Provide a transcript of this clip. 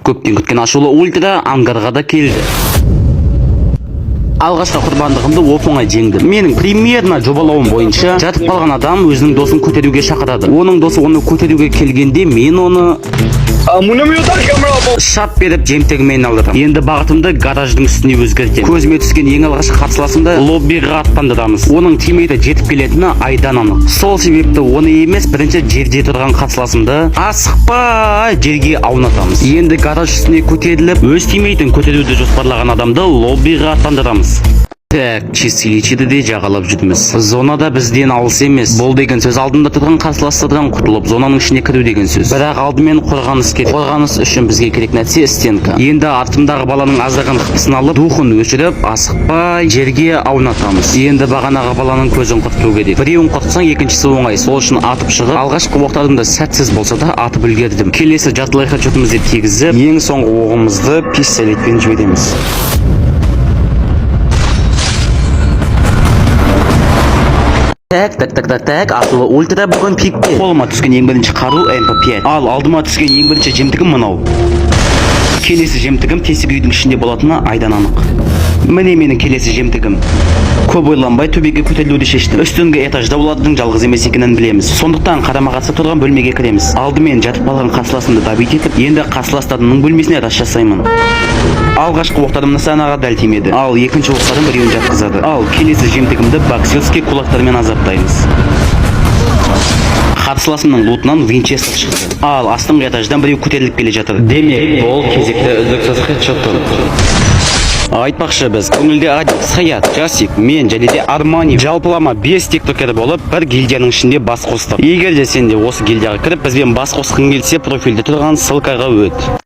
Көптен күткен ашулы ультра ангарға да келді. Алғашқы құрбандығымды оп-оңай жеңдім. Менің примерно жобалауым бойынша жатып қалған адам өзінің досын көтеруге шақырады. Оның досы оны көтеруге келгенде мен оны шап беріп жемтігімен алдырдым. Енді бағытымды гараждың үстіне өзгертемін. Көзіме түскен ең алғашқы қарсыласымды лоббиға аттандырамыз. Оның тиммейті жетіп келетіні айдан анық. Сол себепті оны емес, бірінші жерде тұрған қарсыласымды асықпай жерге аунатамыз. Енді гараж үстіне көтеріліп, өз тиммейтін көтеруді жоспарлаған адамды лоббиға аттандырамыз. Так, чистиличиді де жағалап жүрміз. Зонада бізден алыс емес. Бұл деген сөз алдында тұрған қарсыластардан құтылып, зонаның ішіне кіру деген сөз. Бірақ алдымен қорғаныс керек. Қорғаныс үшін бізге керек нәрсе стенка. Енді артымдағы баланың аздаған қыпысын алып, духын өшіріп, асықпай жерге аунатамыз. Енді бағанағы баланың көзін құрту керек. Біреуін құртсаң, екіншісі оңай. Сол үшін атып шығып, алғашқы оқтарымда сәтсіз болса да атып үлгердім. Келесі жартылай хедшотымызды тигізіп, ең соңғы оғымызды пистолетпен жібереміз. Так, ақылы ультра бүгін пикте. Қолыма түскен ең бірінші қару MP5. Ал алдыма түскен ең бірінші жемтігім мынау. Келесі жемтігім тесік үйдің ішінде болатыны айдан анық. Міне менің келесі жемтігім. Көп ойланбай төбеге көтерілуді шештім. Үстіңгі этажда олардың жалғыз емес екенін білеміз. Сондықтан қарама-қарсы тұрған бөлмеге кіреміз. Алдымен жатып қалған қарсыласымды добить етіп, енді қарсыластарымның бөлмесіне раш жасаймын. Алғашқы оқтарым нысанаға дәл тимеді. Ал екінші оқтарым біреуін жатқызады. Ал келесі жемтігімді боксерский кулактармен азаптаймыз. Қарсыласымның лутынан Винчестер шықты. Ал астыңғы этаждан біреу көтеріліп келе жатыр. Демек, ол кезекті үздіксіз хедшоттыр. Айтпақшы біз көңілде Адик, Саят, Жасик, мен және де Армани жалпылама 5 тиктокер болып бір гильдияның ішінде бас қостық. Егер де сен де осы гильдияға кіріп бізбен бас қосқың келсе, профильде тұрған ссылкаға өт.